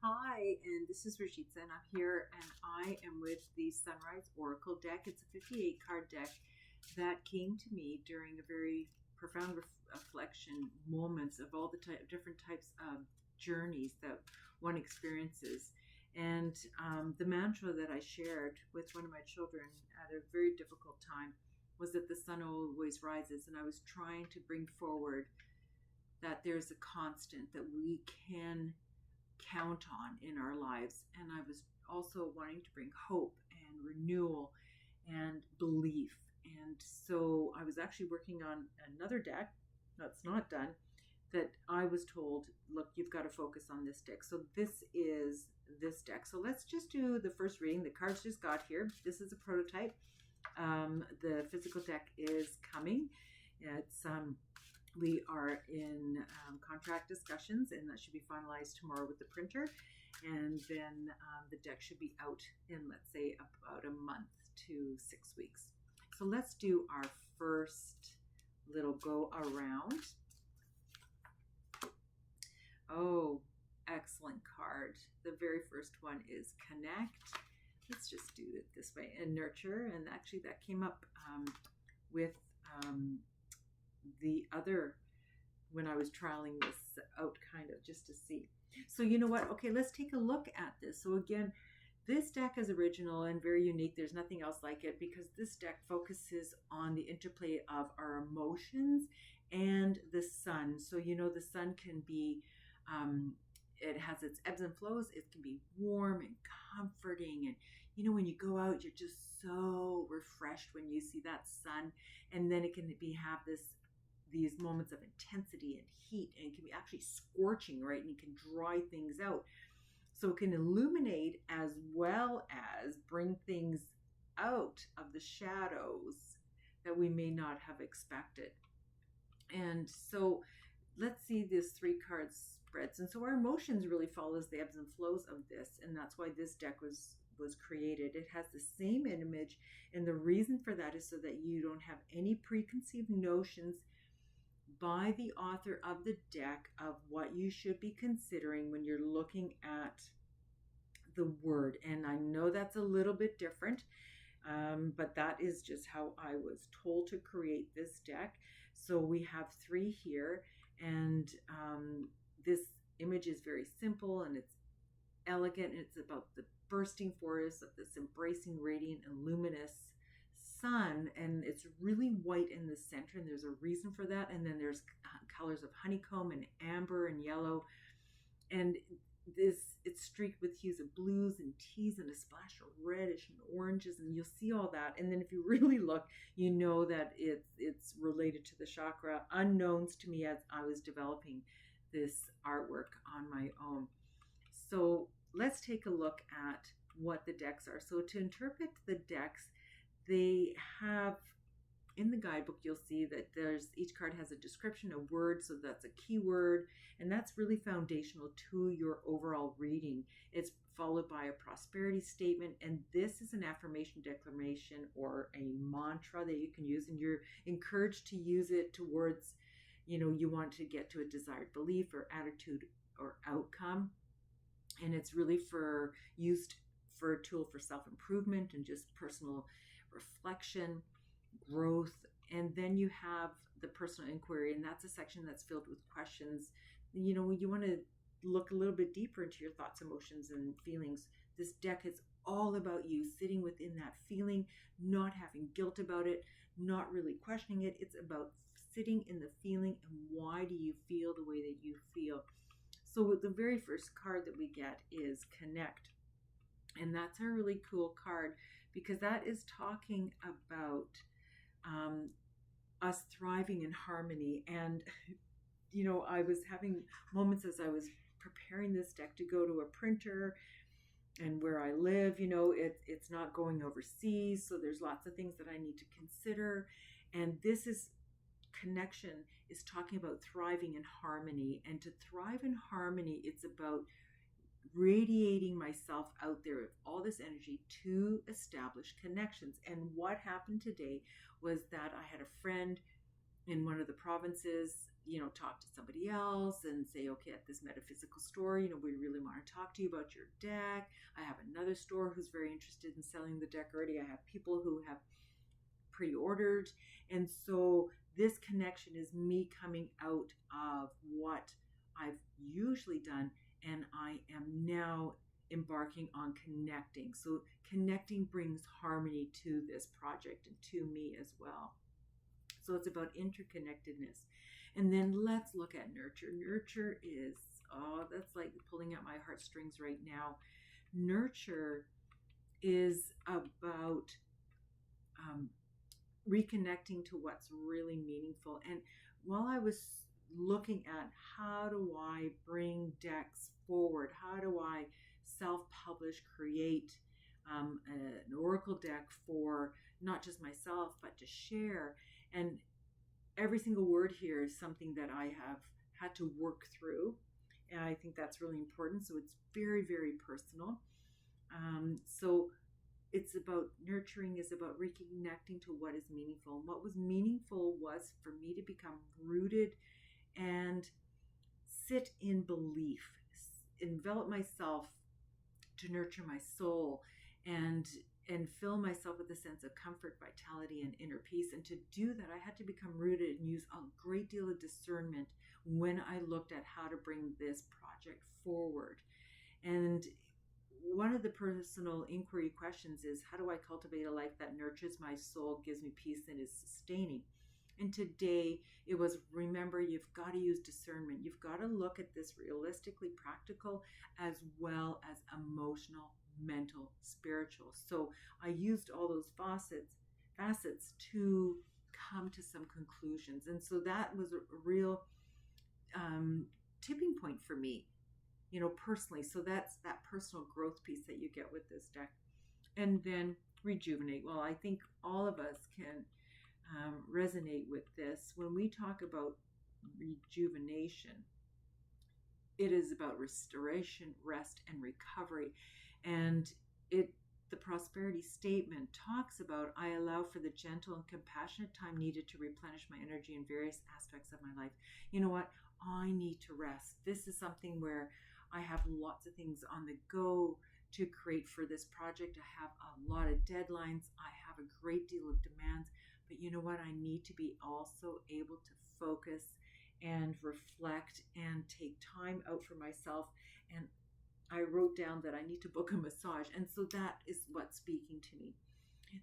Hi, and this is Rajitza, and I'm here, and I am with the Sunrise Oracle deck. It's a 58 card deck that came to me during a very profound reflection moments of all the different types of journeys that one experiences. And the mantra that I shared with one of my children at a very difficult time was that the sun always rises, and I was trying to bring forward that there's a constant that we can count on in our lives. And I was also wanting to bring hope and renewal and belief. And so I was actually working on another deck that's not done that I was told, look, you've got to focus on this deck. So this is this deck. So let's just do the first reading. The cards just got here. This is a prototype. The physical deck is coming. It's we are in contract discussions, and that should be finalized tomorrow with the printer. And then the deck should be out in, let's say, about a month to 6 weeks. So let's do our first little go around. Oh, excellent card. The very first one is Connect. Let's just do it this way, and Nurture. And actually, that came up with the other when I was trialing this out, kind of just to see. So you know what? Okay, let's take a look at this. So again, this deck is original and very unique. There's nothing else like it because this deck focuses on the interplay of our emotions and the sun. So you know the sun can be it has its ebbs and flows. It can be warm and comforting. And, you know, when you go out, you're just so refreshed when you see that sun. And then it can have these moments of intensity and heat. And it can be actually scorching, right? And it can dry things out. So it can illuminate as well as bring things out of the shadows that we may not have expected. And so let's see this 3 cards spreads. And so our emotions really follows the ebbs and flows of this. And that's why this deck was created. It has the same image. And the reason for that is so that you don't have any preconceived notions by the author of the deck of what you should be considering when you're looking at the word. And I know that's a little bit different. But that is just how I was told to create this deck. So we have 3 here, and this image is very simple and it's elegant. It's about the bursting forest of this embracing, radiant, and luminous sun, and it's really white in the center, and there's a reason for that. And then there's colors of honeycomb and amber and yellow, and it's streaked with hues of blues and teas and a splash of reddish and oranges, and you'll see all that. And then if you really look, you know that it's related to the chakra unknowns to me as I was developing this artwork on my own. So let's take a look at what the decks are. So to interpret the decks, they have, in the guidebook, you'll see that each card has a description, a word, so that's a keyword, and that's really foundational to your overall reading. It's followed by a prosperity statement, and this is an affirmation, declaration, or a mantra that you can use, and you're encouraged to use it towards, you want to get to a desired belief or attitude or outcome, and it's really used for a tool for self-improvement and just personal reflection, growth. And then you have the personal inquiry, and that's a section that's filled with questions. You want to look a little bit deeper into your thoughts, emotions, and feelings. This deck is all about you sitting within that feeling, not having guilt about it, not really questioning it. It's about sitting in the feeling and why do you feel the way that you feel. So the very first card that we get is Connect. And that's a really cool card because that is talking about us thriving in harmony. And, I was having moments as I was preparing this deck to go to a printer, and where I live, it's not going overseas. So there's lots of things that I need to consider. And Connection is talking about thriving in harmony. And to thrive in harmony, it's about radiating myself out there with all this energy to establish connections. And what happened today was that I had a friend in one of the provinces, talk to somebody else and say, okay, at this metaphysical store, we really want to talk to you about your deck. I have another store who's very interested in selling the deck already. I have people who have pre-ordered. And so this connection is me coming out of what I've usually done, and I am now embarking on connecting. So connecting brings harmony to this project and to me as well. So it's about interconnectedness. And then let's look at nurture. Nurture is, that's like pulling at my heartstrings right now. Nurture is about reconnecting to what's really meaningful. And while I was looking at how do I bring decks forward, how do I self-publish, create an oracle deck for not just myself, but to share. And every single word here is something that I have had to work through. And I think that's really important. So it's very, very personal. So it's about nurturing, is about reconnecting to what is meaningful. And what was meaningful was for me to become rooted and sit in belief, envelop myself to nurture my soul and fill myself with a sense of comfort, vitality, and inner peace. And to do that, I had to become rooted and use a great deal of discernment when I looked at how to bring this project forward. And one of the personal inquiry questions is, how do I cultivate a life that nurtures my soul, gives me peace, and is sustaining? And today it was, remember, you've got to use discernment. You've got to look at this realistically, practical, as well as emotional, mental, spiritual. So I used all those facets to come to some conclusions. And so that was a real tipping point for me, personally. So that's that personal growth piece that you get with this deck. And then rejuvenate. Well, I think all of us can resonate with this. When we talk about rejuvenation, it is about restoration, rest, and recovery. And the prosperity statement talks about, I allow for the gentle and compassionate time needed to replenish my energy in various aspects of my life. You know what? I need to rest. This is something where I have lots of things on the go to create for this project. I have a lot of deadlines. I have a great deal of demands. But you know what? I need to be also able to focus and reflect and take time out for myself. And I wrote down that I need to book a massage. And so that is what's speaking to me.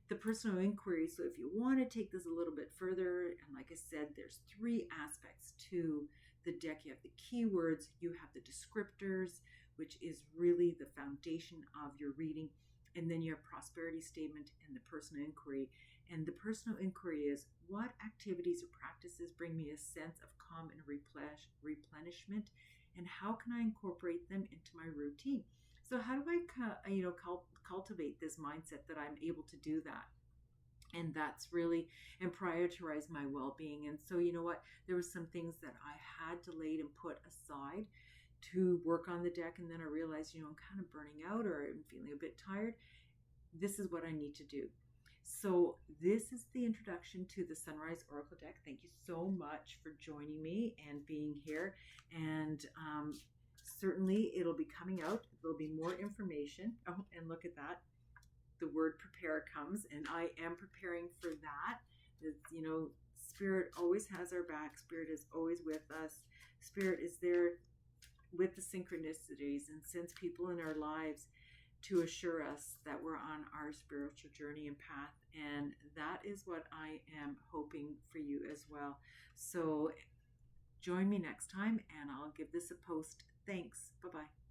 The personal inquiry. So if you want to take this a little bit further, and like I said, there's 3 aspects to the deck. You have the keywords, you have the descriptors, which is really the foundation of your reading. And then your prosperity statement and the personal inquiry. And the personal inquiry is, what activities or practices bring me a sense of calm and replenishment, and how can I incorporate them into my routine? So how do I cultivate this mindset that I'm able to do that? And that's really, and prioritize my well-being. And so, you know what, there were some things that I had delayed and put aside to work on the deck. And then I realized, I'm kind of burning out, or I'm feeling a bit tired. This is what I need to do. So this is the introduction to the Sunrise Oracle deck. Thank you so much for joining me and being here. And certainly it'll be coming out. There'll be more information. Oh, and look at that. The word prepare comes, and I am preparing for that. Spirit always has our back. Spirit is always with us. Spirit is there with the synchronicities and sends people in our lives to assure us that we're on our spiritual journey and path. And that is what I am hoping for you as well. So join me next time, and I'll give this a post. Thanks. Bye-bye.